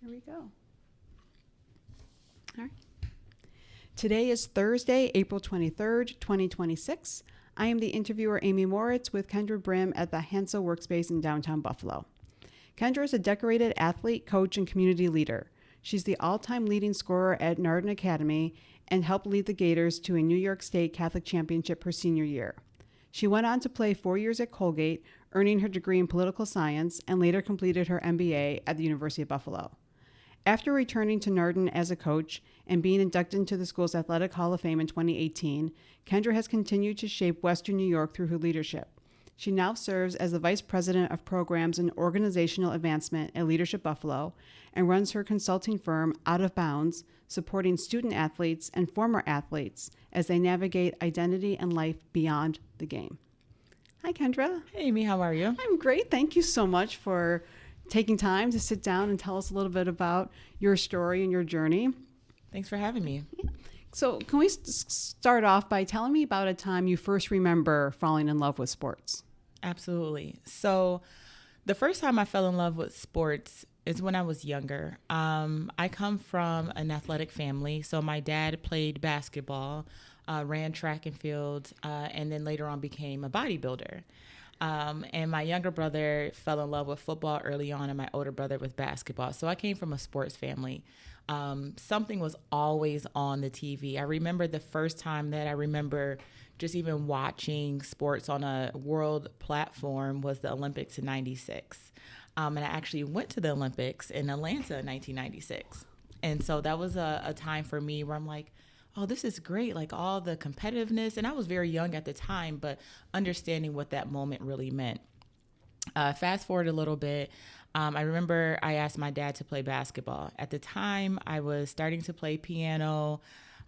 There we go. All right. Today is Thursday, April 23rd, 2026. I am the interviewer, Amy Moritz, with Kendra Brim at the HANSA workspace in downtown Buffalo. Kendra is a decorated athlete, coach, and community leader. She's the all-time leading scorer at Nardin Academy and helped lead the Gators to a New York State Catholic Championship her senior year. She went on to play 4 years at Colgate, earning her degree in political science, and later completed her MBA at the University of Buffalo. After returning to Nardin as a coach and being inducted into the school's Athletic Hall of Fame in 2018, Kendra has continued to shape Western New York through her leadership. She now serves as the Vice President of Programs and Organizational Advancement at Leadership Buffalo and runs her consulting firm Out of Bounds, supporting student athletes and former athletes as they navigate identity and life beyond the game. Hi, Kendra. Hey, Amy, how are you? I'm great. Thank you so much for taking time to sit down and tell us a little bit about your story and your journey. Thanks for having me. So can we start off by telling me about a time you first remember falling in love with sports? Absolutely. So the first time I fell in love with sports is when I was younger. I come from an athletic family. So my dad played basketball, ran track and field, and then later on became a bodybuilder. And my younger brother fell in love with football early on, and my older brother with basketball. So I came from a sports family. Something was always on the TV. I remember the first time that I remember just even watching sports on a world platform was the Olympics in '96. And I actually went to the Olympics in Atlanta in 1996. And so that was a time for me where I'm like, oh, this is great, like all the competitiveness. And I was very young at the time, but understanding what that moment really meant. Fast forward a little bit, I remember I asked my dad to play basketball. At the time, I was starting to play piano.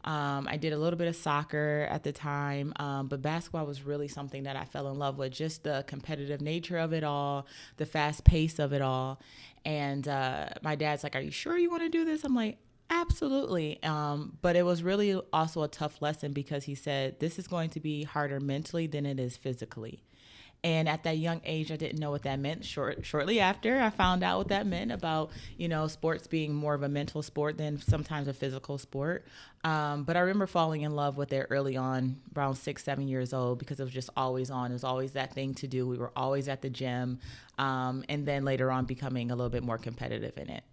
I did a little bit of soccer at the time, but basketball was really something that I fell in love with, just the competitive nature of it all, the fast pace of it all. And my dad's like, are you sure you want to do this? I'm like, absolutely. But it was really also a tough lesson because he said, this is going to be harder mentally than it is physically. And at that young age, I didn't know what that meant. Shortly after, I found out what that meant about, sports being more of a mental sport than sometimes a physical sport. But I remember falling in love with it early on, around 6, 7 years old, because it was just always on. It was always that thing to do. We were always at the gym. And then later on becoming a little bit more competitive in it.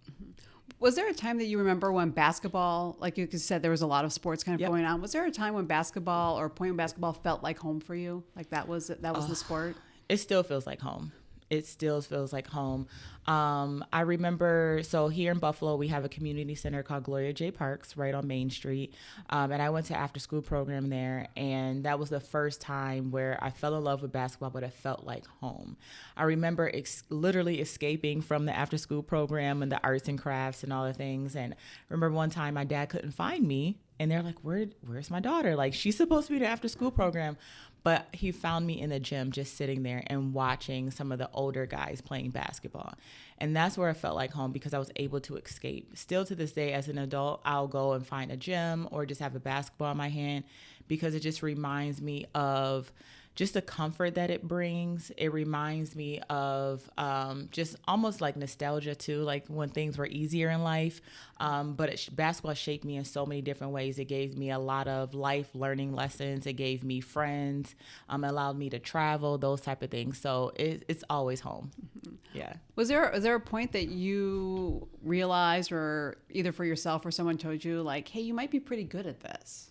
Was there a time that you remember when basketball, like you said, there was a lot of sports kind of Yep. going on. Was there a time when basketball or playing basketball felt like home for you? Like that was the sport? It still feels like home. It still feels like home. I remember, so here in Buffalo, we have a community center called Gloria J. Parks right on Main Street. And I went to after school program there. And that was the first time where I fell in love with basketball, but it felt like home. I remember literally escaping from the after school program and the arts and crafts and all the things. And I remember one time my dad couldn't find me. And they're like, where's my daughter? Like, she's supposed to be in the after school program. But he found me in the gym just sitting there and watching some of the older guys playing basketball. And that's where I felt like home because I was able to escape. Still to this day, as an adult, I'll go and find a gym or just have a basketball in my hand because it just reminds me of just the comfort that it brings. It reminds me of just almost like nostalgia too, like when things were easier in life. But basketball shaped me in so many different ways. It gave me a lot of life learning lessons. It gave me friends, allowed me to travel, those type of things. So it's always home. Mm-hmm. Yeah. Was there a point that you realized, or either for yourself or someone told you, like, hey, you might be pretty good at this?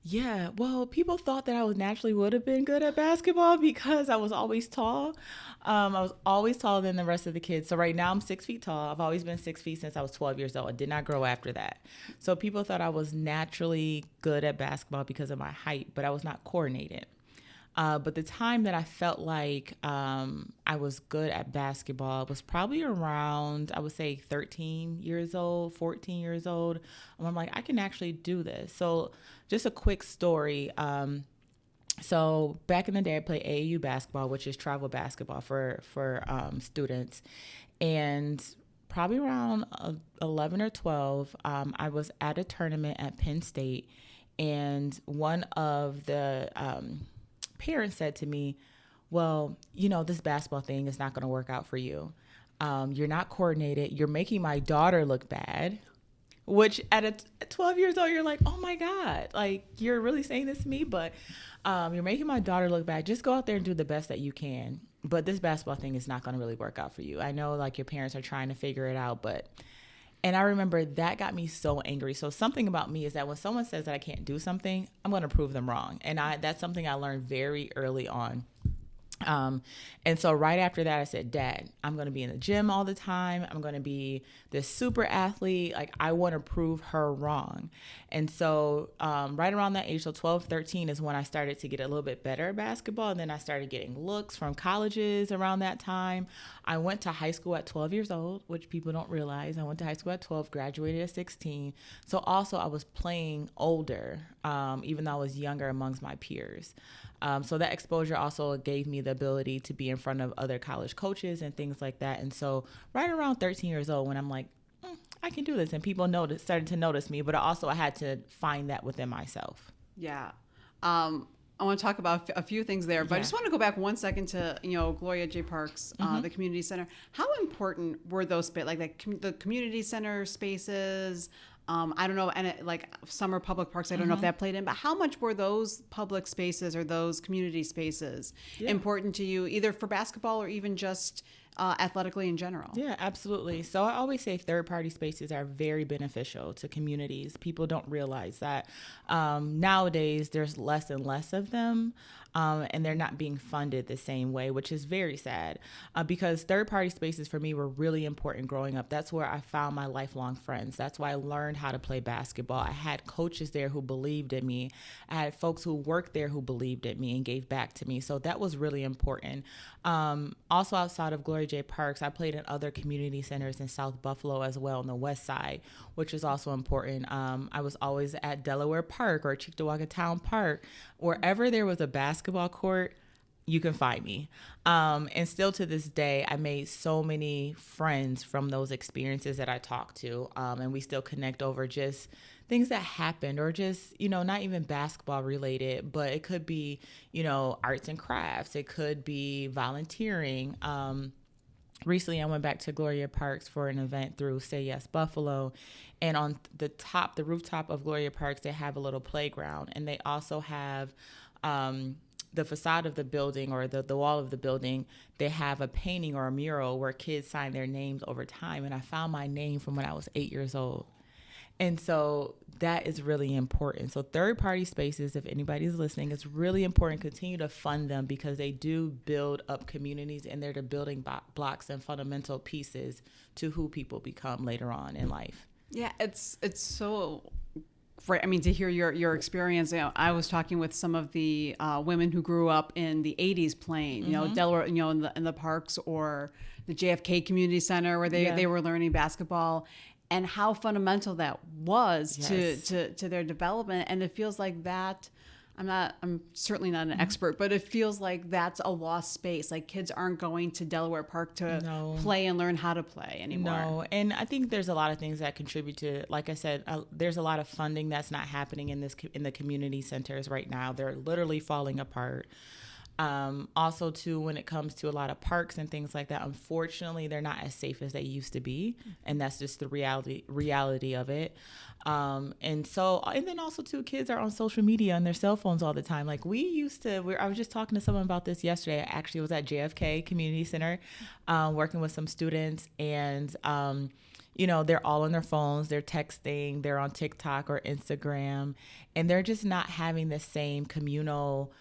Yeah, well, people thought that I would have been good at basketball because I was always tall. I was always taller than the rest of the kids. So right now I'm 6 feet tall. I've always been 6 feet since I was 12 years old. I did not grow after that. So people thought I was naturally good at basketball because of my height, but I was not coordinated. But the time that I felt like I was good at basketball was probably around, I would say 13 years old, 14 years old. And I'm like, I can actually do this. So just a quick story. So back in the day, I played AAU basketball, which is travel basketball for students. And probably around 11 or 12, I was at a tournament at Penn State. And one of the parents said to me, well, this basketball thing is not going to work out for you. You're not coordinated. You're making my daughter look bad. Which at 12 years old, you're like, oh my God, like you're really saying this to me, but you're making my daughter look bad. Just go out there and do the best that you can. But this basketball thing is not going to really work out for you. I know like your parents are trying to figure it out, and I remember that got me so angry. So something about me is that when someone says that I can't do something, I'm going to prove them wrong. And that's something I learned very early on. And so right after that, I said, Dad, I'm going to be in the gym all the time. I'm going to be this super athlete. Like I want to prove her wrong. And so, right around that age, so 12, 13 is when I started to get a little bit better at basketball. And then I started getting looks from colleges around that time. I went to high school at 12 years old, which people don't realize. I went to high school at 12, graduated at 16. So also I was playing older, even though I was younger amongst my peers. So that exposure also gave me the ability to be in front of other college coaches and things like that. And so right around 13 years old, when I'm like, I can do this, and people started to notice me, but I had to find that within myself. Yeah. I want to talk about a few things there, but I just want to go back 1 second to, Gloria J. Parks, the community center. How important were those the community center spaces? I don't know, and like summer public parks, I don't know if that played in, but how much were those public spaces or those community spaces important to you, either for basketball or even just athletically in general? Yeah, absolutely. So I always say third-party spaces are very beneficial to communities. People don't realize that nowadays there's less and less of them. And they're not being funded the same way, which is very sad because third-party spaces for me were really important growing up. That's where I found my lifelong friends. That's why I learned how to play basketball. I had coaches there who believed in me. I had folks who worked there who believed in me and gave back to me. So that was really important. Also outside of Gloria J. Parks, I played in other community centers in South Buffalo as well on the west side, which is also important. I was always at Delaware Park or Cheektowaga Town Park. Wherever there was a basketball court, you can find me. And still to this day, I made so many friends from those experiences that I talked to. And we still connect over just things that happened or just, not even basketball related, but it could be, arts and crafts. It could be volunteering. Recently, I went back to Gloria Parks for an event through Say Yes Buffalo. And on the rooftop of Gloria Parks, they have a little playground. And they also have the facade of the building or the wall of the building. They have a painting or a mural where kids sign their names over time. And I found my name from when I was 8 years old. And so that is really important. So third-party spaces, if anybody's listening, it's really important. Continue to fund them because they do build up communities and they're the building blocks and fundamental pieces to who people become later on in life. Yeah, it's so great. I mean, to hear your experience. I was talking with some of the women who grew up in the 80s playing, Delaware, in the parks or the JFK Community Center where they were learning basketball. And how fundamental that was to their development. And it feels like that, I'm certainly not an expert, but it feels like that's a lost space. Like kids aren't going to Delaware Park to play and learn how to play anymore. No, and I think there's a lot of things that contribute to, like I said, there's a lot of funding that's not happening in the community centers right now. They're literally falling apart. Also too, when it comes to a lot of parks and things like that, unfortunately, they're not as safe as they used to be. And that's just the reality of it. And then also too, kids are on social media and their cell phones all the time. Like I was just talking to someone about this yesterday. I actually was at JFK Community Center, working with some students and, they're all on their phones, they're texting, they're on TikTok or Instagram, and they're just not having the same communal,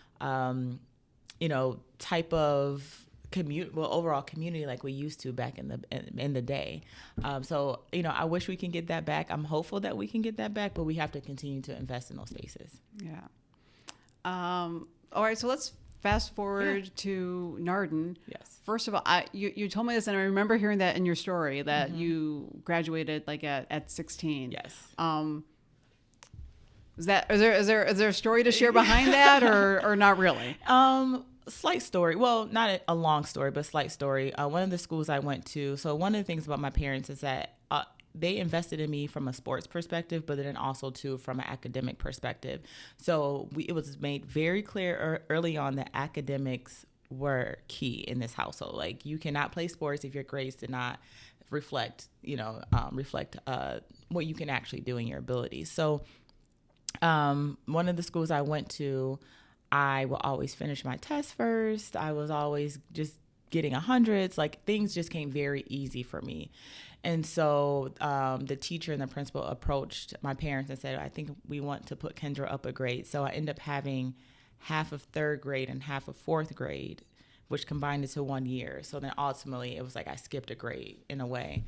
type of overall community like we used to back in the day. I wish we can get that back. I'm hopeful that we can get that back, but we have to continue to invest in those spaces. Yeah. All right. So let's fast forward to Nardin. Yes. First of all, you told me this, and I remember hearing that in your story that you graduated like at 16. Yes. Is there a story to share behind that or not really? Slight story. Well, not a long story, but slight story. One of the schools I went to. So one of the things about my parents is that they invested in me from a sports perspective, but then also too from an academic perspective. So it was made very clear early on that academics were key in this household. Like, you cannot play sports if your grades did not reflect, what you can actually do in your abilities. So one of the schools I went to, I will always finish my tests first. I was always just getting 100s. Like, things just came very easy for me. And so the teacher and the principal approached my parents and said, I think we want to put Kendra up a grade. So I ended up having half of third grade and half of fourth grade, which combined into 1 year. So then ultimately it was like I skipped a grade in a way.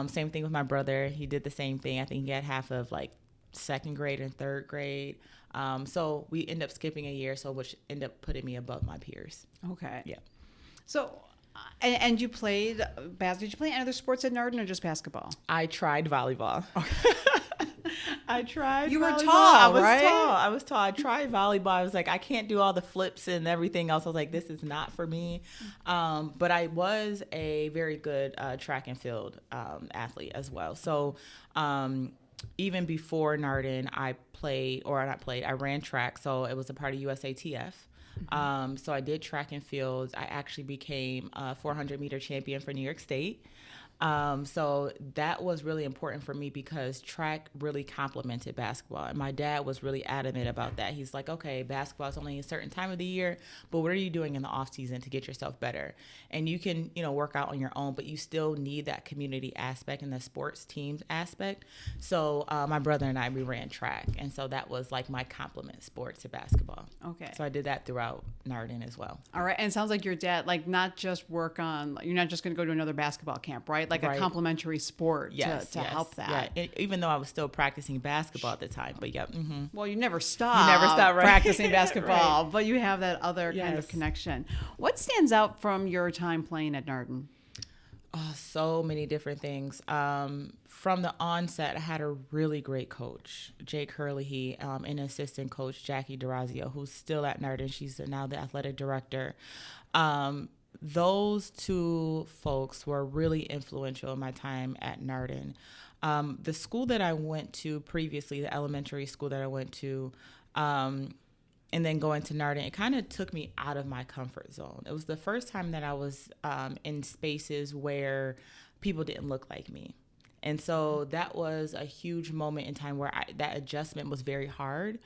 Same thing with my brother. He did the same thing. I think he had half of like second grade and third grade. So we ended up skipping a year, which ended up putting me above my peers. Okay. Yeah. So, and you played basketball. Did you play any other sports at Nardin or just basketball? I tried volleyball. I tried. You were volleyball. tall, right? I was tall. I tried volleyball. I was like, I can't do all the flips and everything else. I was like, this is not for me. But I was a very good track and field athlete as well. So even before Nardin, I ran track. So it was a part of USATF. So I did track and fields. I actually became a 400-meter champion for New York State. So that was really important for me because track really complemented basketball. And my dad was really adamant about that. He's like, okay, basketball is only a certain time of the year, but what are you doing in the off season to get yourself better? And you can, work out on your own, but you still need that community aspect and the sports teams aspect. So, my brother and I, we ran track. And so that was like my complement sport to basketball. Okay. So I did that throughout Nardin as well. All right. And it sounds like your dad, like, not just you're not just going to go to another basketball camp, right? Like a complementary sport to help that. Yeah. Even though I was still practicing basketball at the time, but yeah. Mm-hmm. Well, you never stop right? practicing basketball, Right. But you have that other kind of connection. What stands out from your time playing at Nardin? Oh, so many different things. From the onset, I had a really great coach, Jake Hurley, and assistant coach, Jackie Durazio, who's still at Nardin. She's now the athletic director. Those two folks were really influential in my time at Nardin. The school that I went to previously, the elementary school that I went to, and then going to Nardin, it kind of took me out of my comfort zone. It was the first time that I was in spaces where people didn't look like me. And so that was a huge moment in time where that adjustment was very hard.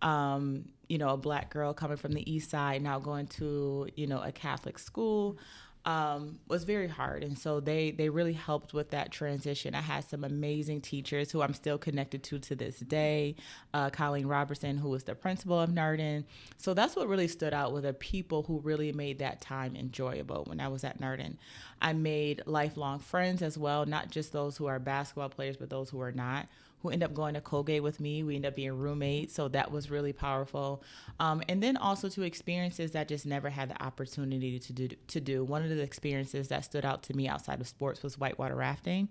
A Black girl coming from the East Side, now going to, a Catholic school, was very hard. And so they really helped with that transition. I had some amazing teachers who I'm still connected to this day. Colleen Robertson, who was the principal of Nardin. So that's what really stood out, with the people who really made that time enjoyable when I was at Nardin. I made lifelong friends as well, not just those who are basketball players, but those who are not, who ended up going to Colgate with me. We ended up being roommates, so that was really powerful. And then also to experiences that just never had the opportunity to do. One of the experiences that stood out to me outside of sports was whitewater rafting.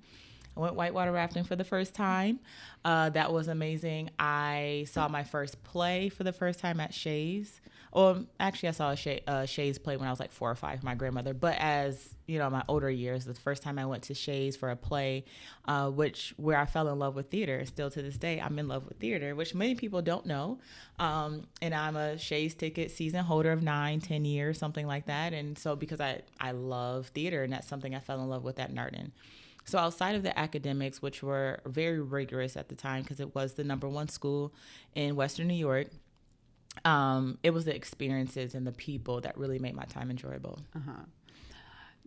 I went whitewater rafting for the first time. That was amazing. I saw my first play for the first time at Shays. Well, actually, I saw a Shays play when I was like 4 or 5 with my grandmother. But as my older years, the first time I went to Shays for a play, where I fell in love with theater. Still to this day, I'm in love with theater, which many people don't know. And I'm a Shays ticket season holder of 9-10 years, something like that. And so because I love theater, and that's something I fell in love with at Nardin. So outside of the academics, which were very rigorous at the time because it was the #1 school in Western New York, it was the experiences and the people that really made my time enjoyable.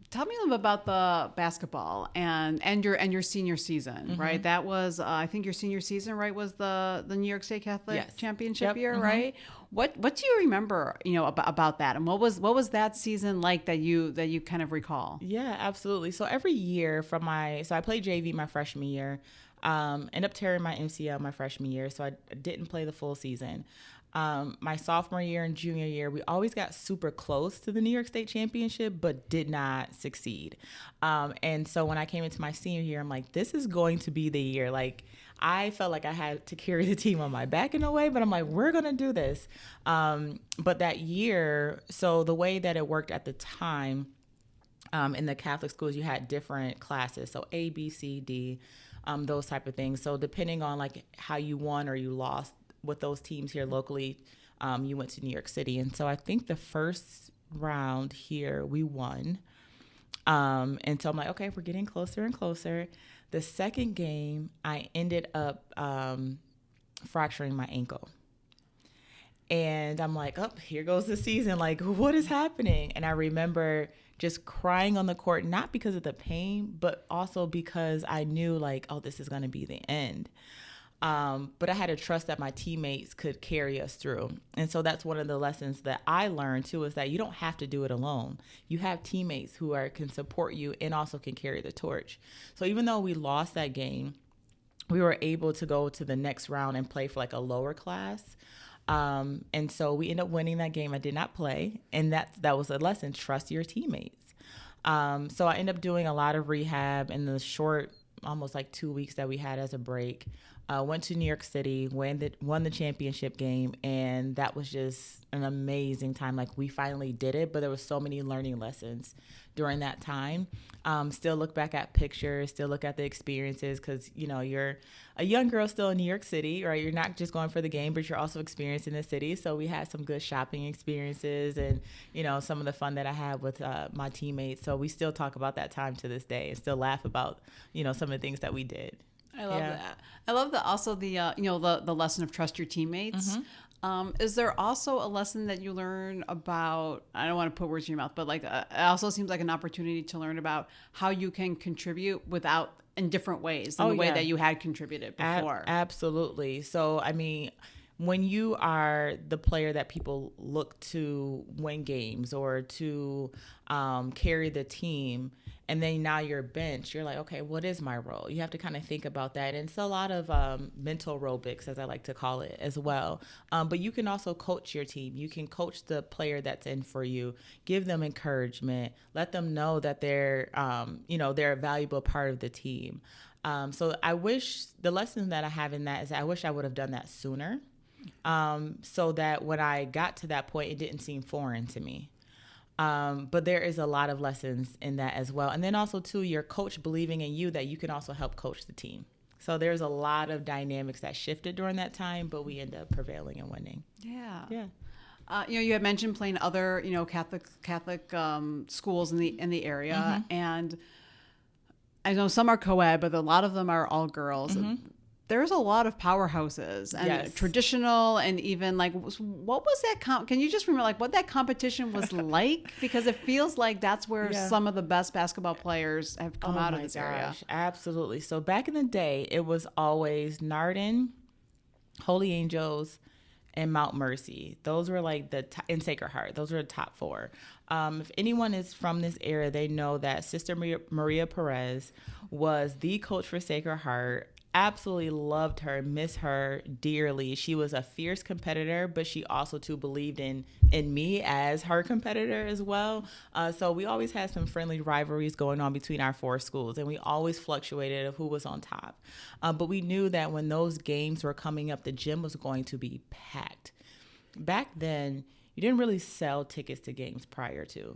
Tell me a little bit about the basketball and your senior season, mm-hmm. right? That was I think your senior season, right, was the New York State Catholic Championship year, mm-hmm. right? What do you remember, about that, and what was that season like that you kind of recall? Yeah, absolutely. So every year I played JV my freshman year, ended up tearing my MCL my freshman year, so I didn't play the full season. My sophomore year and junior year, we always got super close to the New York State Championship, but did not succeed. And so when I came into my senior year, I'm like, this is going to be the year. Like, I felt like I had to carry the team on my back in a way, but I'm like, we're going to do this. But that year, so the way that it worked at the time, in the Catholic schools, you had different classes. So A, B, C, D, those type of things. So depending on like how you won or you lost with those teams here locally, you went to New York City. And so I think the first round here, we won. And so I'm like, okay, we're getting closer and closer. The second game, I ended up fracturing my ankle. And I'm like, oh, here goes the season. Like, what is happening? And I remember just crying on the court, not because of the pain, but also because I knew like, oh, this is going to be the end. But I had to trust that my teammates could carry us through. And so that's one of the lessons that I learned too, is that you don't have to do it alone. You have teammates who can support you and also can carry the torch. So even though we lost that game, we were able to go to the next round and play for like a lower class. And so we ended up winning that game. I did not play. And that was a lesson. Trust your teammates. So I ended up doing a lot of rehab in the short, almost like 2 weeks that we had as a break. Went to New York City, won the championship game, and that was just an amazing time. Like, we finally did it, but there was so many learning lessons during that time. Still look back at pictures, still look at the experiences, because, you know, you're a young girl still in New York City, right? You're not just going for the game, but you're also experiencing the city. So we had some good shopping experiences and, you know, some of the fun that I had with my teammates. So we still talk about that time to this day and still laugh about, you know, some of the things that we did. I love that. I love that. Also, the the lesson of trust your teammates. Is there also a lesson that you learn about? I don't want to put words in your mouth, but like it also seems like an opportunity to learn about how you can contribute in different ways than the way that you had contributed before. Absolutely. So, I mean, when you are the player that people look to win games or to carry the team, and then now you're bench, you're like, okay, what is my role? You have to kind of think about that. And it's a lot of mental aerobics, as I like to call it, as well. But you can also coach your team. You can coach the player that's in for you, give them encouragement, let them know that they're a valuable part of the team. So I wish the lesson that I have in that is I wish I would have done that sooner, so that when I got to that point, it didn't seem foreign to me. But there is a lot of lessons in that as well. And then also, too, your coach believing in you that you can also help coach the team. So there's a lot of dynamics that shifted during that time, but we end up prevailing and winning. Yeah. Yeah. You had mentioned playing other, Catholic schools in the area. And I know some are co-ed, but a lot of them are all girls. There's a lot of powerhouses and traditional, and even like, what was that? Can you just remember like what that competition was like? Because it feels like that's where some of the best basketball players have come out of this area. Absolutely. So back in the day, it was always Nardin, Holy Angels, and Mount Mercy. Those were like in Sacred Heart. Those were the top four. If anyone is from this area, they know that Sister Maria Perez was the coach for Sacred Heart. Absolutely loved her, miss her dearly. She was a fierce competitor, but she also too believed in me as her competitor as well. So we always had some friendly rivalries going on between our four schools, and we always fluctuated of who was on top. But we knew that when those games were coming up, the gym was going to be packed. Back then, you didn't really sell tickets to games prior to.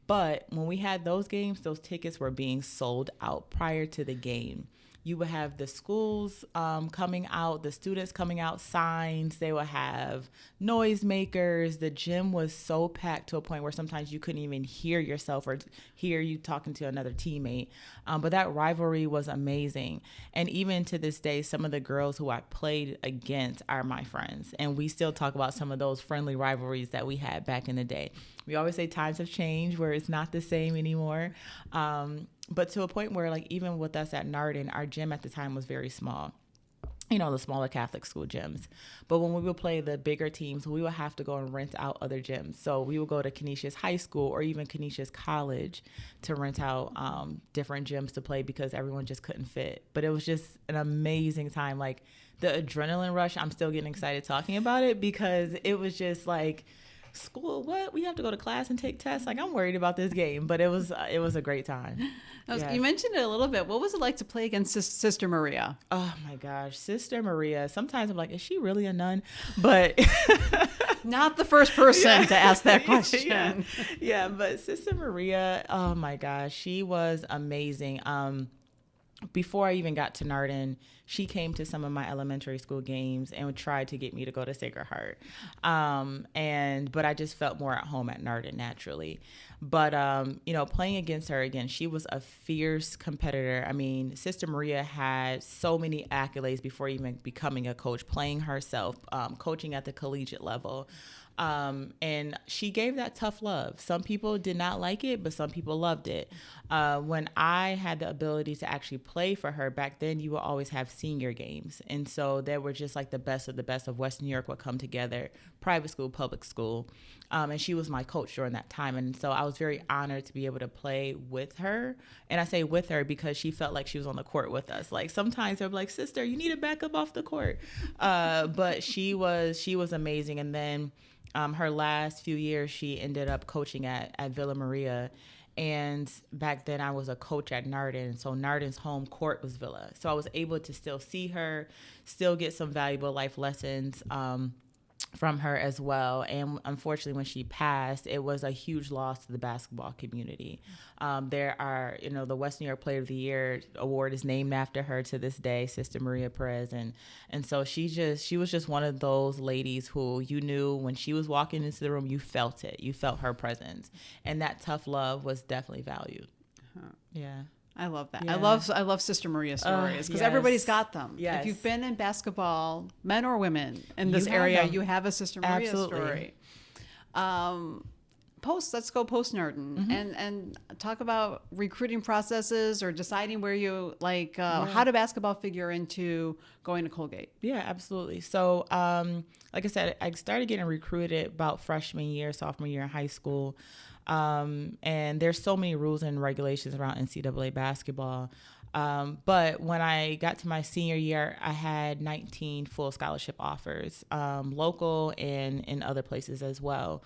But when we had those games, those tickets were being sold out prior to the game. You would have the schools coming out, the students coming out, signs. They would have noisemakers. The gym was so packed to a point where sometimes you couldn't even hear yourself or hear you talking to another teammate. But that rivalry was amazing. And even to this day, some of the girls who I played against are my friends. And we still talk about some of those friendly rivalries that we had back in the day. We always say times have changed where it's not the same anymore. But to a point where, like, even with us at Nardin, our gym at the time was very small. You know, the smaller Catholic school gyms. But when we would play the bigger teams, we would have to go and rent out other gyms. So we would go to Canisius High School or even Canisius College to rent out different gyms to play because everyone just couldn't fit. But it was just an amazing time. Like, the adrenaline rush, I'm still getting excited talking about it because it was just like, school, what? We have to go to class and take tests? Like, I'm worried about this game, but it was a great time. You mentioned it a little bit. What was it like to play against Sister Maria? Oh my gosh, Sister Maria. Sometimes I'm like, is she really a nun? But not the first person to ask that question. Yeah, but Sister Maria, oh my gosh, she was amazing. before I even got to Nardin, she came to some of my elementary school games and would try to get me to go to Sacred Heart. But I just felt more at home at Nardin naturally. But, playing against her again, she was a fierce competitor. I mean, Sister Maria had so many accolades before even becoming a coach, playing herself, coaching at the collegiate level. And she gave that tough love. Some people did not like it, but some people loved it. When I had the ability to actually play for her back then, you would always have senior games. And so there were just like the best of West New York would come together, private school, public school. And she was my coach during that time. And so I was very honored to be able to play with her. And I say with her because she felt like she was on the court with us. Like sometimes they're like, sister, you need to back up off the court. But she was amazing. And then her last few years, she ended up coaching at Villa Maria. And back then I was a coach at Nardin. So Nardin's home court was Villa. So I was able to still see her, still get some valuable life lessons from her as well. And unfortunately, when she passed, it was a huge loss to the basketball community. There are, the West New York Player of the Year award is named after her to this day, Sister Maria Perez. And so she was just one of those ladies who you knew when she was walking into the room, you felt it. You felt her presence. And that tough love was definitely valued. Uh-huh. Yeah. I love that. Yeah. I love Sister Maria stories because everybody's got them. Yes. If you've been in basketball, men or women in this You have area, them. you have a Sister Maria Absolutely. story. Let's go post Nardin and talk about recruiting processes or deciding where you how did basketball figure into going to Colgate? Yeah, absolutely. So, like I said, I started getting recruited about sophomore year in high school. And there's so many rules and regulations around NCAA basketball. But when I got to my senior year, I had 19 full scholarship offers, local and in other places as well.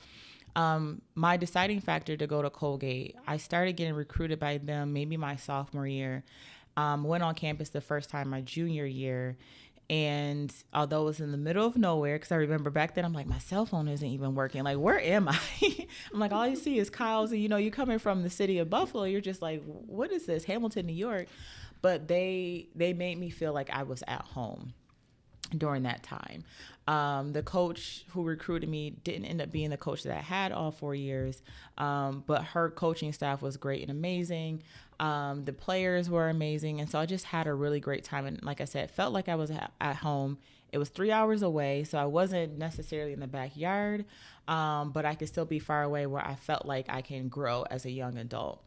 My deciding factor to go to Colgate, I started getting recruited by them maybe my sophomore year, went on campus the first time my junior year. And although it was in the middle of nowhere, because I remember back then, I'm like, my cell phone isn't even working. Like, where am I? I'm like, all you see is Kyle's. And, you're coming from the city of Buffalo. You're just like, what is this? Hamilton, New York. But they made me feel like I was at home during that time. The coach who recruited me didn't end up being the coach that I had all 4 years, but her coaching staff was great and amazing. The players were amazing, and so I just had a really great time. And like I said, it felt like I was at home. It was 3 hours away, so I wasn't necessarily in the backyard, but I could still be far away where I felt like I can grow as a young adult.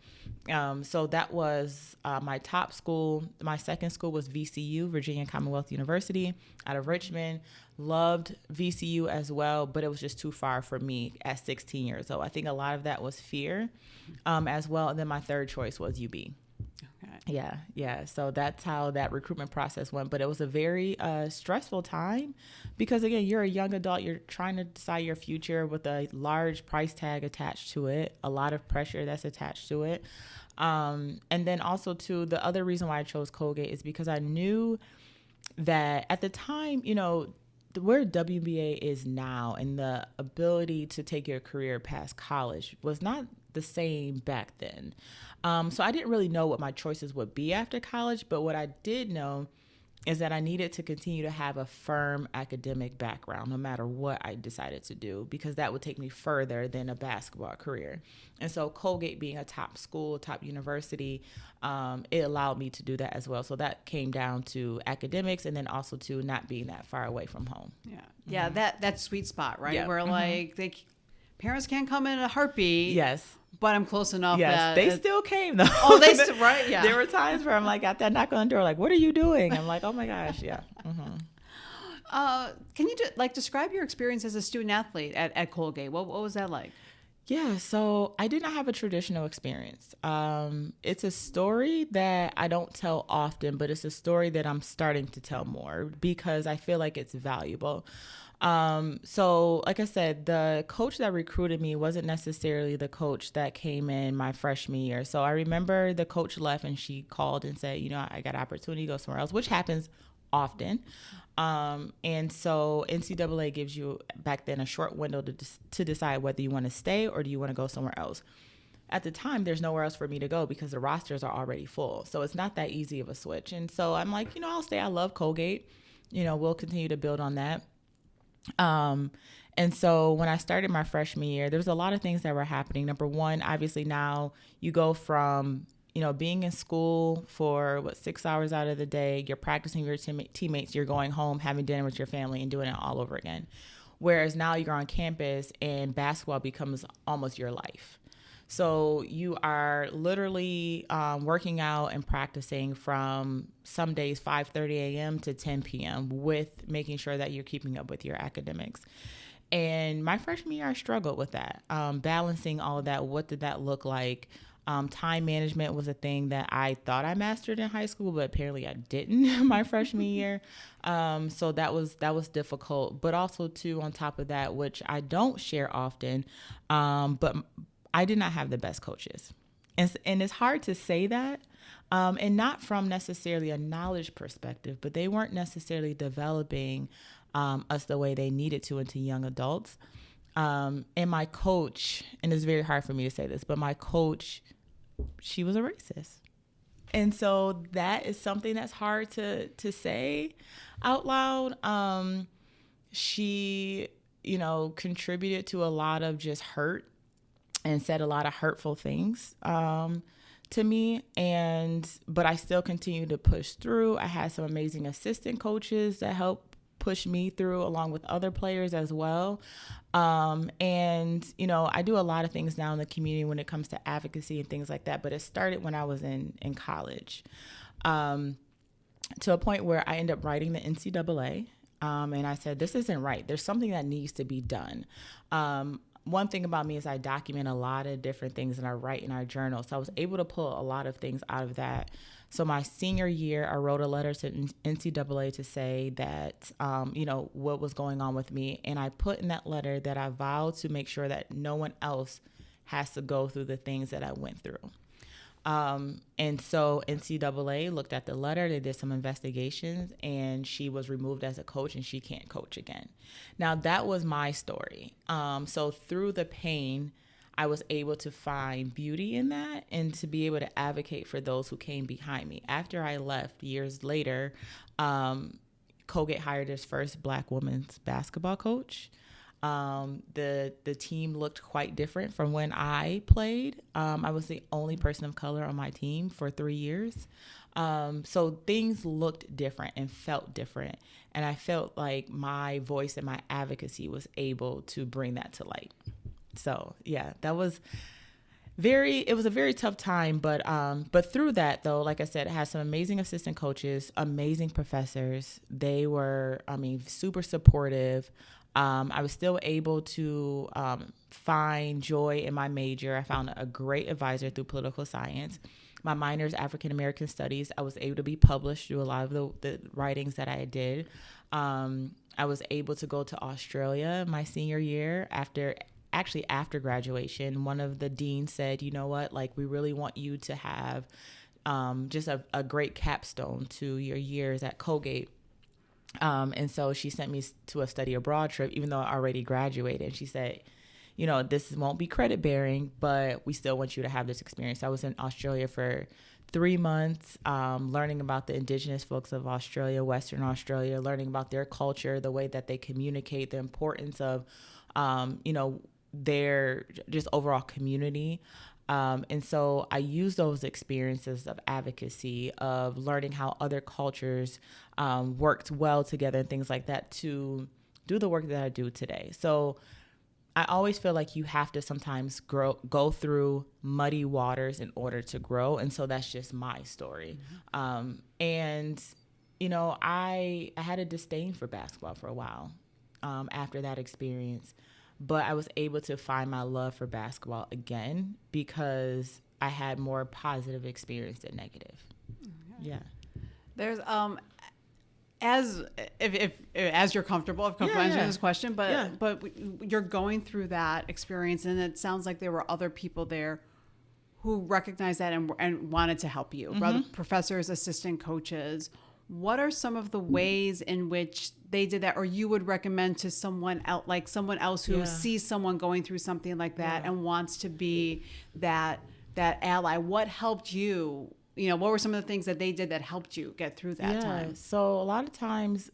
So that was my top school. My second school was VCU, Virginia Commonwealth University, out of Richmond. Loved VCU as well, but it was just too far for me at 16 years old. I think a lot of that was fear as well. And then my third choice was UB. Okay. Yeah. So that's how that recruitment process went. But it was a very stressful time because, again, you're a young adult. You're trying to decide your future with a large price tag attached to it, a lot of pressure that's attached to it. And then also, too, the other reason why I chose Colgate is because I knew that at the time, where WNBA is now and the ability to take your career past college was not the same back then. So I didn't really know what my choices would be after college, but what I did know is that I needed to continue to have a firm academic background no matter what I decided to do, because that would take me further than a basketball career. And so Colgate being a top school, top university, it allowed me to do that as well. So that came down to academics and then also to not being that far away from home. Yeah, that sweet spot, right? Yeah. Where parents can't come in a heartbeat. Yes. But I'm close enough yes, that they still came though. Oh, they still, right? Yeah. There were times where I'm like, got that knock on the door, like, what are you doing? I'm like, oh my gosh, yeah. Mm-hmm. Can you describe your experience as a student athlete at Colgate? What was that like? Yeah, so I did not have a traditional experience. It's a story that I don't tell often, but it's a story that I'm starting to tell more because I feel like it's valuable. So like I said, the coach that recruited me wasn't necessarily the coach that came in my freshman year. So I remember the coach left and she called and said, I got an opportunity to go somewhere else, which happens often. And so NCAA gives you back then a short window to decide whether you want to stay or do you want to go somewhere else. at the time, there's nowhere else for me to go because the rosters are already full. So it's not that easy of a switch. And so I'm like, I'll stay. I love Colgate. We'll continue to build on that. And so when I started my freshman year, there was a lot of things that were happening. Number one, obviously now you go from, being in school for 6 hours out of the day, you're practicing your teammates, you're going home, having dinner with your family and doing it all over again. Whereas now you're on campus and basketball becomes almost your life. So you are literally working out and practicing from some days 5:30 a.m. to 10 p.m. with making sure that you're keeping up with your academics. And my freshman year, I struggled with that, balancing all of that. What did that look like? Time management was a thing that I thought I mastered in high school, but apparently I didn't my freshman year. So that was difficult. But also, too, on top of that, which I don't share often, but I did not have the best coaches. And it's hard to say that, and not from necessarily a knowledge perspective, but they weren't necessarily developing us the way they needed to into young adults. And my coach, and it's very hard for me to say this, but my coach, she was a racist. And so that is something that's hard to say out loud. She, contributed to a lot of just hurt and said a lot of hurtful things to me. But I still continued to push through. I had some amazing assistant coaches that helped push me through along with other players as well. I do a lot of things now in the community when it comes to advocacy and things like that. But it started when I was in college, to a point where I ended up writing the NCAA. And I said, this isn't right. There's something that needs to be done. One thing about me is I document a lot of different things and I write in our journal. So I was able to pull a lot of things out of that. So my senior year, I wrote a letter to NCAA to say that, what was going on with me. And I put in that letter that I vowed to make sure that no one else has to go through the things that I went through. And so NCAA looked at the letter, they did some investigations, and she was removed as a coach and she can't coach again. Now that was my story. So through the pain, I was able to find beauty in that and to be able to advocate for those who came behind me. After I left years later, Colgate hired its first Black women's basketball coach. The team looked quite different from when I played. I was the only person of color on my team for 3 years. So things looked different and felt different. And I felt like my voice and my advocacy was able to bring that to light. So yeah, it was a very tough time, but through that though, like I said, it had some amazing assistant coaches, amazing professors. They were, super supportive. I was still able to find joy in my major. I found a great advisor through political science. My minor is African American studies. I was able to be published through a lot of the writings that I did. I was able to go to Australia my senior year after graduation. One of the deans said, you know what, we really want you to have just a great capstone to your years at Colgate. And so she sent me to a study abroad trip, even though I already graduated. She said, this won't be credit bearing, but we still want you to have this experience. I was in Australia for 3 months, learning about the indigenous folks of Australia, Western Australia, learning about their culture, the way that they communicate, the importance of, their just overall community. And so I use those experiences of advocacy, of learning how other cultures worked well together and things like that to do the work that I do today. So I always feel like you have to sometimes go through muddy waters in order to grow. And so that's just my story. Mm-hmm. I had a disdain for basketball for a while after that experience. But I was able to find my love for basketball again because I had more positive experience than negative. Okay. Yeah. There's as you're comfortable answering this question, but you're going through that experience, and it sounds like there were other people there who recognized that and wanted to help you, mm-hmm. Professors, assistant coaches. what are some of the ways in which they did that, or you would recommend to someone else, like someone else who sees someone going through something like that and wants to be that ally? What helped you? You know, what were some of the things that they did that helped you get through that time? So a lot of times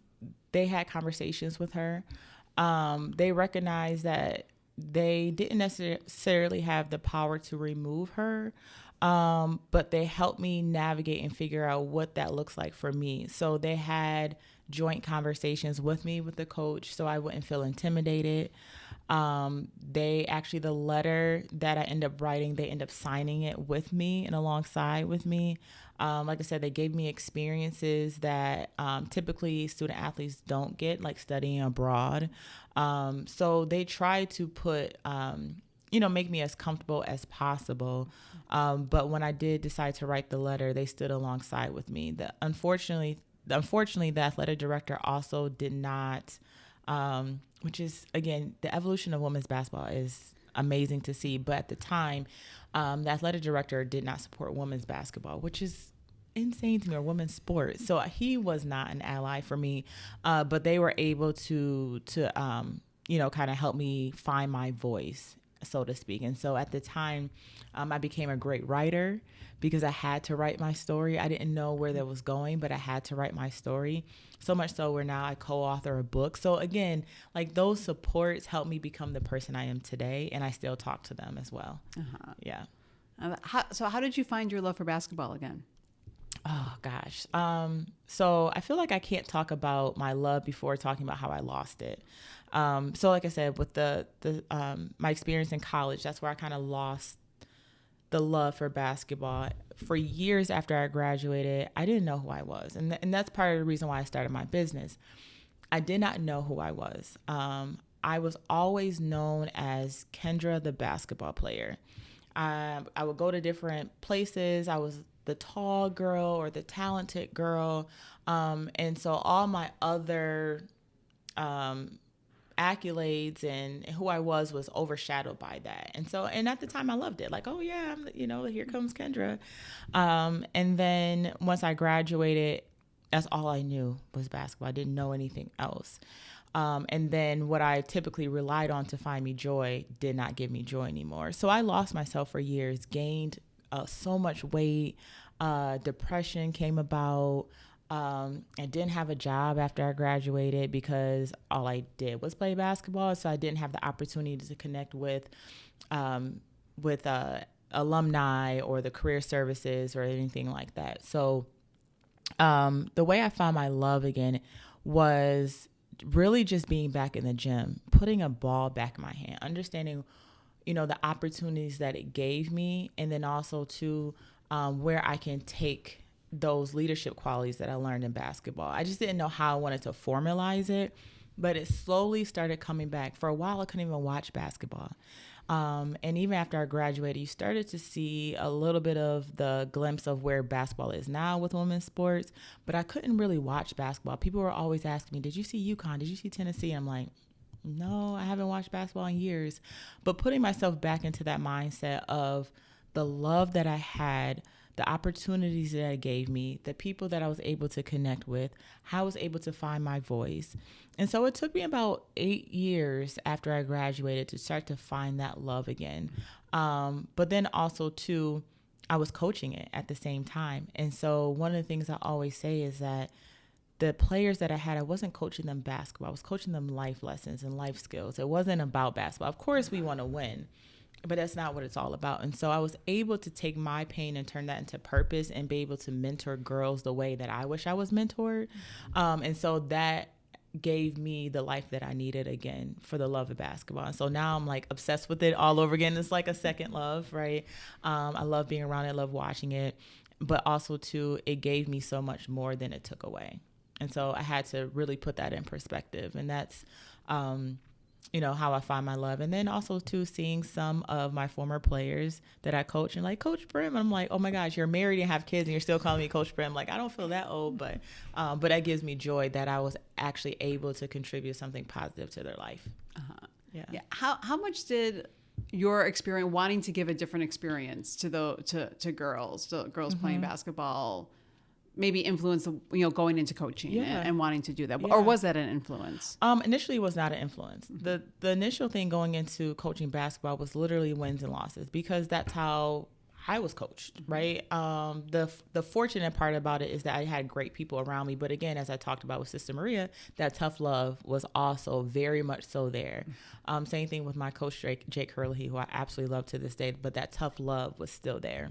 they had conversations with her. They recognized that they didn't necessarily have the power to remove her, but they helped me navigate and figure out what that looks like for me. So they had joint conversations with me, with the coach, so I wouldn't feel intimidated. The letter that I end up writing, they end up signing it with me and alongside with me. Like I said, they gave me experiences that typically student athletes don't get, like studying abroad. So they try to put, make me as comfortable as possible. But when I did decide to write the letter, they stood alongside with me. Unfortunately, the athletic director also did not, which is, again, the evolution of women's basketball is amazing to see. But at the time, the athletic director did not support women's basketball, which is insane to me, or women's sports. So he was not an ally for me, but they were able to kind of help me find my voice, so to speak. And so at the time, I became a great writer because I had to write my story. I didn't know where that was going, but I had to write my story. So much so where now I co-author a book. So again, like those supports helped me become the person I am today, and I still talk to them as well. Yeah. How did you find your love for basketball again? Oh gosh. So I feel like I can't talk about my love before talking about how I lost it. So like I said, with my experience in college, that's where I kind of lost the love for basketball. For years after I graduated, I didn't know who I was. And that's part of the reason why I started my business. I did not know who I was. I was always known as Kendra, the basketball player. I would go to different places. I was the tall girl or the talented girl. And so all my other accolades and who I was overshadowed by that. And at the time I loved it. Like, oh yeah, here comes Kendra. And then once I graduated, that's all I knew was basketball. I didn't know anything else. And then what I typically relied on to find me joy did not give me joy anymore. So I lost myself for years, gained so much weight, depression came about. I didn't have a job after I graduated because all I did was play basketball. So I didn't have the opportunity to connect with alumni or the career services or anything like that. So the way I found my love again was really just being back in the gym, putting a ball back in my hand, understanding, the opportunities that it gave me, and then also to where I can take those leadership qualities that I learned in basketball. I just didn't know how I wanted to formalize it, but it slowly started coming back. For a while, I couldn't even watch basketball. And even after I graduated, you started to see a little bit of the glimpse of where basketball is now with women's sports, but I couldn't really watch basketball. People were always asking me, did you see UConn? Did you see Tennessee? I'm like, no, I haven't watched basketball in years. But putting myself back into that mindset of the love that I had, the opportunities that it gave me, the people that I was able to connect with, how I was able to find my voice. And so it took me about 8 years after I graduated to start to find that love again. But then also too, I was coaching it at the same time. And so one of the things I always say is that the players that I had, I wasn't coaching them basketball. I was coaching them life lessons and life skills. It wasn't about basketball. Of course we want to win, but that's not what it's all about. And so I was able to take my pain and turn that into purpose and be able to mentor girls the way that I wish I was mentored. And so that gave me the life that I needed again for the love of basketball. And so now I'm like obsessed with it all over again. It's like a second love, right? I love being around it, I love watching it, but also too, it gave me so much more than it took away. And so I had to really put that in perspective. And that's, how I find my love. And then also too, seeing some of my former players that I coach and like, Coach Brim, I'm like, oh my gosh, you're married and have kids and you're still calling me Coach Brim. Like, I don't feel that old, but that gives me joy that I was actually able to contribute something positive to their life. Yeah. How much did your experience wanting to give a different experience to girls playing basketball maybe influenced, going into coaching and wanting to do that? Yeah. Or was that an influence? Initially, it was not an influence. The initial thing going into coaching basketball was literally wins and losses, because that's how I was coached, right? The fortunate part about it is that I had great people around me. But again, as I talked about with Sister Maria, that tough love was also very much so there. Same thing with my coach, Jake Hurley, who I absolutely love to this day, but that tough love was still there.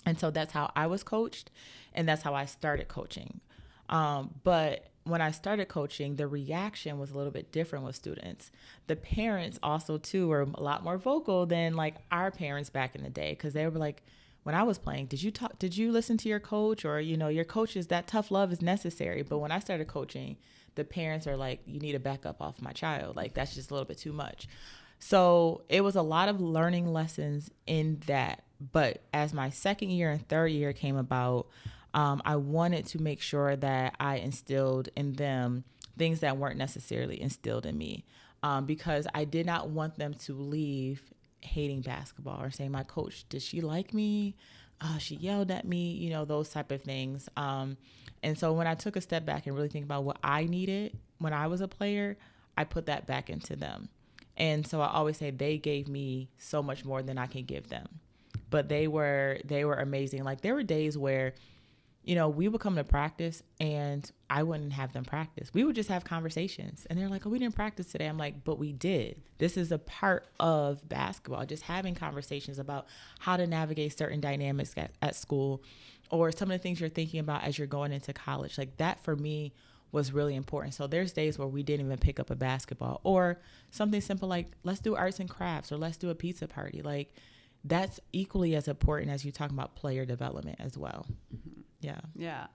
And so that's how I was coached, and that's how I started coaching. But when I started coaching, the reaction was a little bit different with students. The parents also, too, were a lot more vocal than like our parents back in the day, because they were like, when I was playing, did you listen to your coach? Or, your coaches, that tough love is necessary. But when I started coaching, the parents are like, you need to back up off my child. Like, that's just a little bit too much. So it was a lot of learning lessons in that. But as my second year and third year came about, I wanted to make sure that I instilled in them things that weren't necessarily instilled in me, because I did not want them to leave hating basketball or saying, my coach, did she like me? She yelled at me, those type of things. And so when I took a step back and really think about what I needed when I was a player, I put that back into them. And so I always say they gave me so much more than I can give them. But they were amazing. Like, there were days where, we would come to practice and I wouldn't have them practice. We would just have conversations. And they're like, oh, we didn't practice today. I'm like, but we did. This is a part of basketball, just having conversations about how to navigate certain dynamics at school, or some of the things you're thinking about as you're going into college. Like, that for me was really important. So there's days where we didn't even pick up a basketball, or something simple like, let's do arts and crafts, or let's do a pizza party. Like, that's equally as important as you talking about player development as well. Mm-hmm. Yeah. Yeah.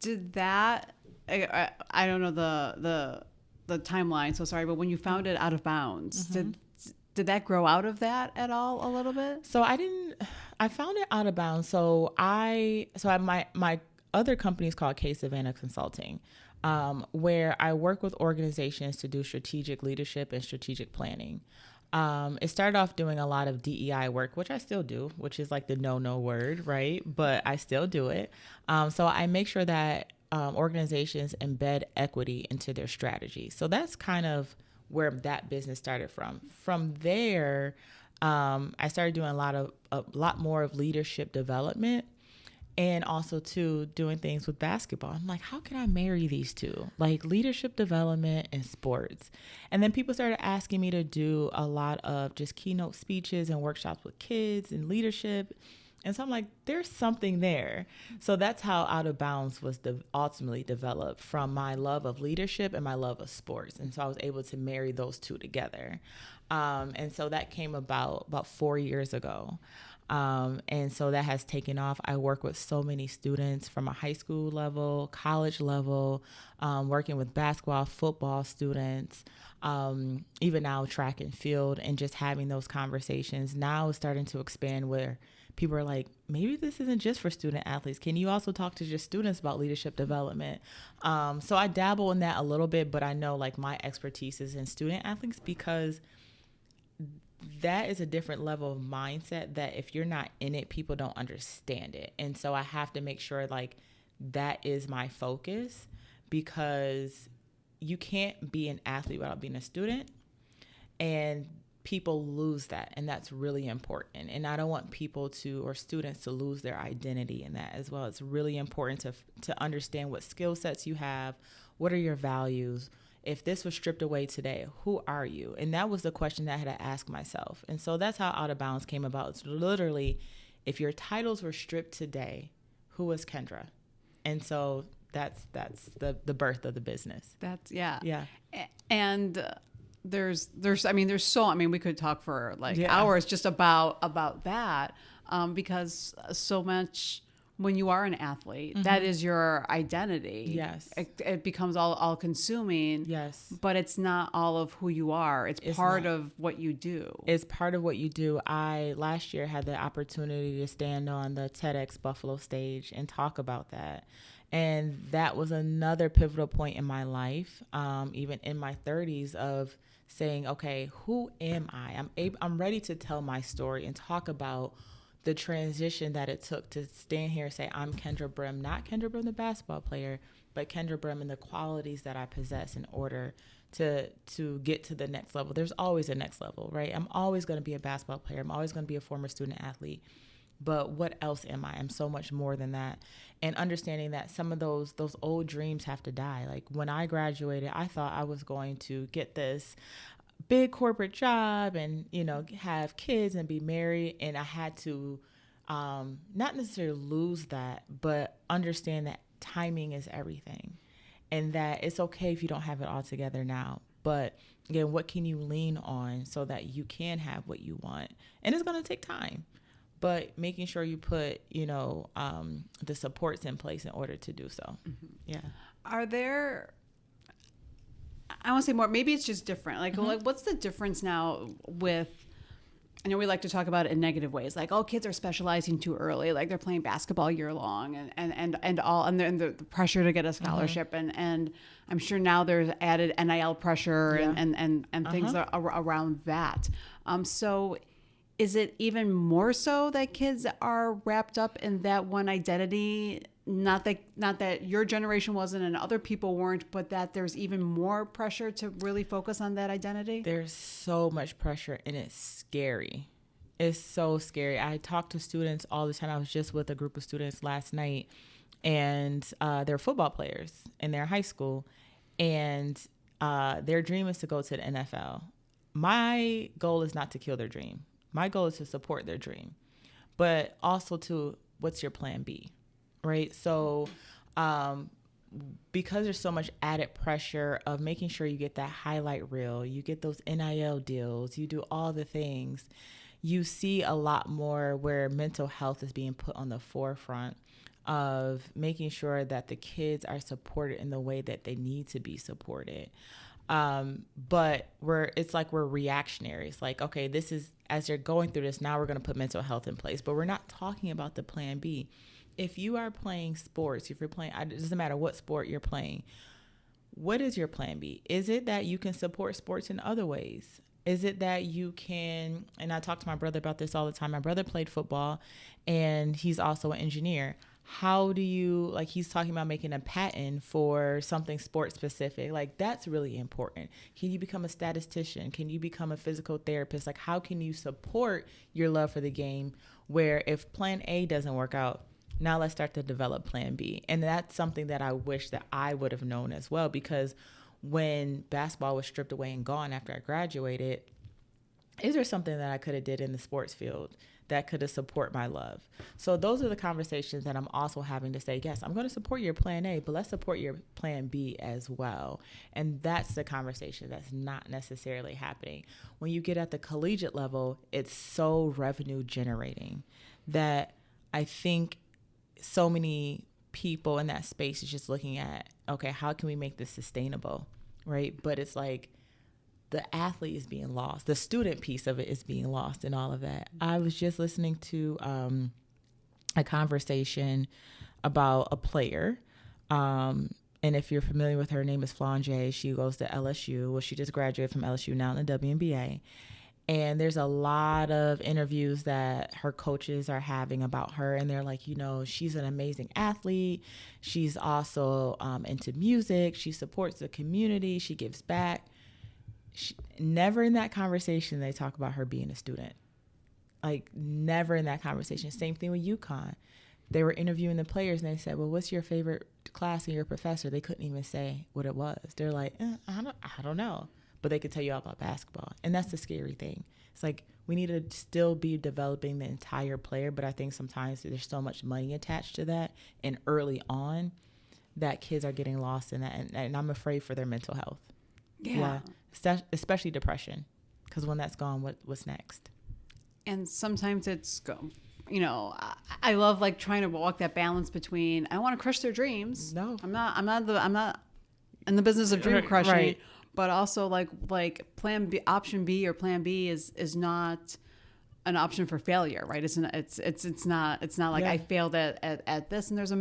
Did that, I don't know the timeline, so sorry, but when you found it Out of Bounds, mm-hmm. did that grow out of that at all a little bit? So I found it Out of Bounds. So my other company is called K Savannah Consulting, where I work with organizations to do strategic leadership and strategic planning. It started off doing a lot of DEI work, which I still do, which is like the no word, right? But I still do it. So I make sure that organizations embed equity into their strategy. So that's kind of where that business started from. From there, I started doing a lot more of leadership development. And also, too, doing things with basketball. I'm like, how can I marry these two? Like, leadership development and sports. And then people started asking me to do a lot of just keynote speeches and workshops with kids and leadership. And so I'm like, there's something there. So that's how Out of Bounds was ultimately developed, from my love of leadership and my love of sports. And so I was able to marry those two together. And so that came about 4 years ago. And so that has taken off. I work with so many students from a high school level, college level, working with basketball, football students, even now track and field, and just having those conversations. Now it's starting to expand where people are like, maybe this isn't just for student athletes. Can you also talk to just students about leadership development? So I dabble in that a little bit, but I know like my expertise is in student athletes, because that is a different level of mindset that if you're not in it, people don't understand it. And so I have to make sure like that is my focus, because you can't be an athlete without being a student, and people lose that. And that's really important. And I don't want people or students to lose their identity in that as well. It's really important to understand what skill sets you have. What are your values? If this was stripped away today, who are you? And that was the question that I had to ask myself. And so that's how Out of Bounds came about. It's literally, if your titles were stripped today, who was Kendra? And so that's the birth of the business. Yeah. And there's we could talk for hours just about that, because so much. When you are an athlete, mm-hmm. that is your identity. Yes. It becomes all consuming. Yes. But it's not all of who you are. It's part of what you do. It's part of what you do. I last year had the opportunity to stand on the TEDx Buffalo stage and talk about that. And that was another pivotal point in my life, even in my 30s, of saying, okay, who am I? I'm ready to tell my story and talk about the transition that it took to stand here and say, I'm Kendra Brim, not Kendra Brim, the basketball player, but Kendra Brim and the qualities that I possess in order to get to the next level. There's always a next level, right? I'm always going to be a basketball player. I'm always going to be a former student athlete. But what else am I? I'm so much more than that. And understanding that some of those old dreams have to die. Like when I graduated, I thought I was going to get this big corporate job and, have kids and be married. And I had to not necessarily lose that, but understand that timing is everything. And that it's okay if you don't have it all together now. But again, what can you lean on so that you can have what you want? And it's going to take time. But making sure you put, the supports in place in order to do so. Mm-hmm. Yeah. Are there, I want to say more, maybe it's just different. Like, mm-hmm. What's the difference now with, I know we like to talk about it in negative ways, like, kids are specializing too early, like they're playing basketball year long and the pressure to get a scholarship. Mm-hmm. And I'm sure now there's added NIL pressure and things around that. So is it even more so that kids are wrapped up in that one identity? Not that your generation wasn't and other people weren't, but that there's even more pressure to really focus on that identity? There's so much pressure and it's scary. It's so scary. I talk to students all the time. I was just with a group of students last night and they're football players in their high school and their dream is to go to the NFL. My goal is not to kill their dream. My goal is to support their dream, but also to what's your plan B, right? So because there's so much added pressure of making sure you get that highlight reel, you get those NIL deals, you do all the things, you see a lot more where mental health is being put on the forefront of making sure that the kids are supported in the way that they need to be supported. But it's like we're reactionary. It's like, okay, this is, as you're going through this, now we're going to put mental health in place, but we're not talking about the plan B. If you are playing sports, if you're playing, it doesn't matter what sport you're playing, what is your plan B? Is it that you can support sports in other ways? Is it that you can, and I talk to my brother about this all the time. My brother played football and he's also an engineer. How do you, like he's talking about making a patent for something sports specific. Like that's really important. Can you become a statistician? Can you become a physical therapist? Like how can you support your love for the game where if plan A doesn't work out, now let's start to develop plan B. And that's something that I wish that I would have known as well, because when basketball was stripped away and gone after I graduated, is there something that I could have did in the sports field that could have support my love? So those are the conversations that I'm also having to say, yes, I'm going to support your plan A, but let's support your plan B as well. And that's the conversation that's not necessarily happening. When you get at the collegiate level, it's so revenue generating that I think so many people in that space is just looking at, okay, how can we make this sustainable, right? But it's like, the athlete is being lost. The student piece of it is being lost in all of that. I was just listening to a conversation about a player. And if you're familiar with her, name is Flange. She goes to LSU. Well, she just graduated from LSU now in the WNBA. And there's a lot of interviews that her coaches are having about her. And they're like, she's an amazing athlete. She's also into music. She supports the community. She gives back. Never in that conversation they talk about her being a student. Like never in that conversation. Same thing with UConn. They were interviewing the players and they said, well, what's your favorite class and your professor? They couldn't even say what it was. They're like, I don't know. But they could tell you all about basketball. And that's the scary thing. It's like we need to still be developing the entire player, but I think sometimes there's so much money attached to that and early on that kids are getting lost in that. And I'm afraid for their mental health. Yeah. Especially depression, because when that's gone, what's next? And sometimes it's, I love like trying to walk that balance between I want to crush their dreams. No, I'm not in the business of dream crushing, right. But also like plan B, option B or plan B is not an option for failure, right? It's not like I failed at this, and there's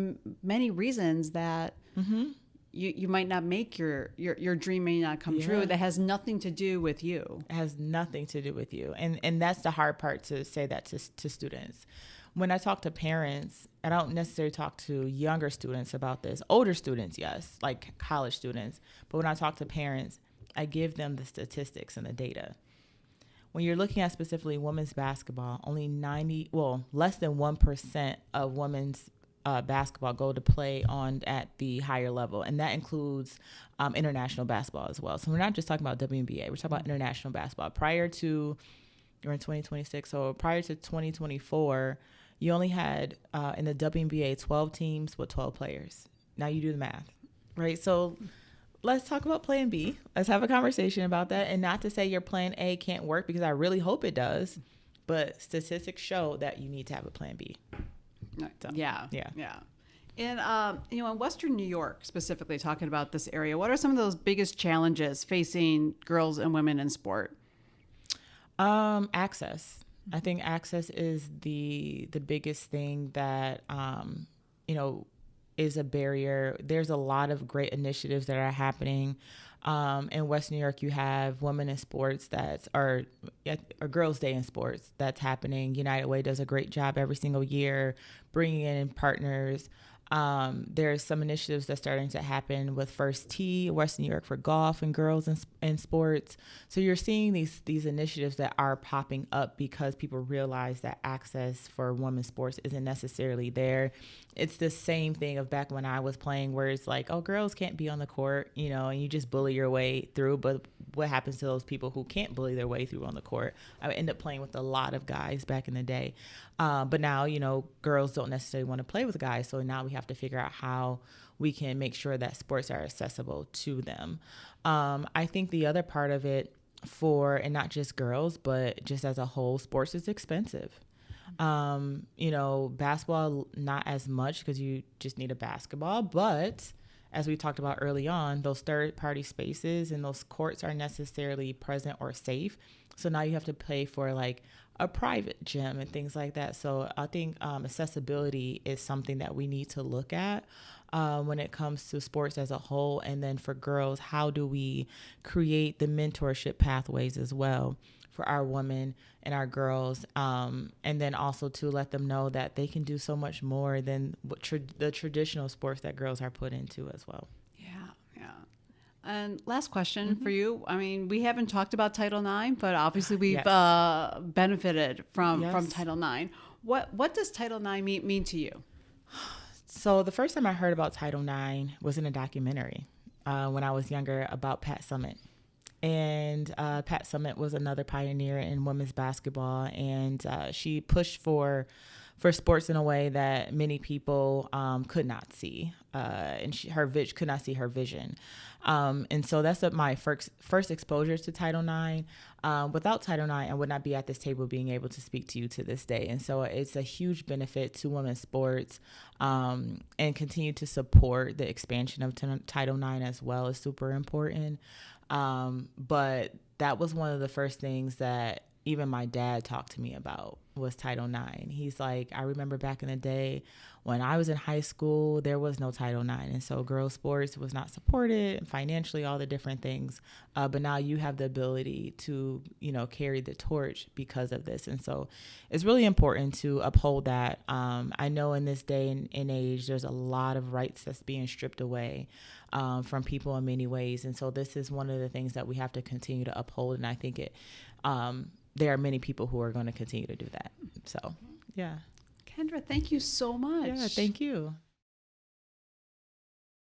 many reasons that. Mm-hmm. you might not make your dream may not come true. That has nothing to do with you. It has nothing to do with you. And that's the hard part, to say that to students. When I talk to parents, I don't necessarily talk to younger students about this. Older students, yes, like college students. But when I talk to parents, I give them the statistics and the data. When you're looking at specifically women's basketball, less than 1% of women's basketball go to play at the higher level. And that includes international basketball as well. So we're not just talking about WNBA. We're talking about international basketball. We're in 2026. So prior to 2024, you only had in the WNBA 12 teams with 12 players. Now you do the math, right? So let's talk about plan B. Let's have a conversation about that. And not to say your plan A can't work, because I really hope it does. But statistics show that you need to have a plan B. So, yeah. And, in Western New York, specifically talking about this area, what are some of those biggest challenges facing girls and women in sport? Access. I think access is the biggest thing that, is a barrier. There's a lot of great initiatives that are happening. In West New York, you have Women in Sports or Girls Day in Sports that's happening. United Way does a great job every single year bringing in partners. There's some initiatives that's starting to happen with First Tee, West New York for golf and girls in sports. So you're seeing these initiatives that are popping up because people realize that access for women's sports isn't necessarily there. It's the same thing of back when I was playing, where it's like, oh, girls can't be on the court, and you just bully your way through. But what happens to those people who can't bully their way through on the court? I would end up playing with a lot of guys back in the day. But now, girls don't necessarily want to play with guys. So now we have to figure out how we can make sure that sports are accessible to them. I think the other part of it and not just girls, but just as a whole, sports is expensive. Basketball, not as much, because you just need a basketball, but as we talked about early on, those third-party spaces and those courts aren't necessarily present or safe. So now you have to pay for like a private gym and things like that. So I think accessibility is something that we need to look at when it comes to sports as a whole. And then for girls, how do we create the mentorship pathways as well for our women and our girls, and then also to let them know that they can do so much more than the traditional sports that girls are put into as well. Yeah. And last question for you. I mean, we haven't talked about Title IX, but obviously we've benefited from Title IX. What does Title IX mean to you? So the first time I heard about Title IX was in a documentary when I was younger about Pat Summitt. And Pat Summitt was another pioneer in women's basketball, and she pushed for sports in a way that many people could not see, and could not see her vision. And so that's my first exposure to Title IX. Without Title IX, I would not be at this table being able to speak to you to this day. And so it's a huge benefit to women's sports, and continue to support the expansion of Title IX as well is super important. But that was one of the first things that even my dad talked to me about was Title IX. He's like, I remember back in the day when I was in high school, there was no Title IX. And so girls sports was not supported financially, all the different things. But now you have the ability to, carry the torch because of this. And so it's really important to uphold that. I know in this day and age, there's a lot of rights that's being stripped away from people in many ways. And so this is one of the things that we have to continue to uphold. And I think there are many people who are going to continue to do that. So, yeah. Kendra, thank you so much. Yeah, thank you.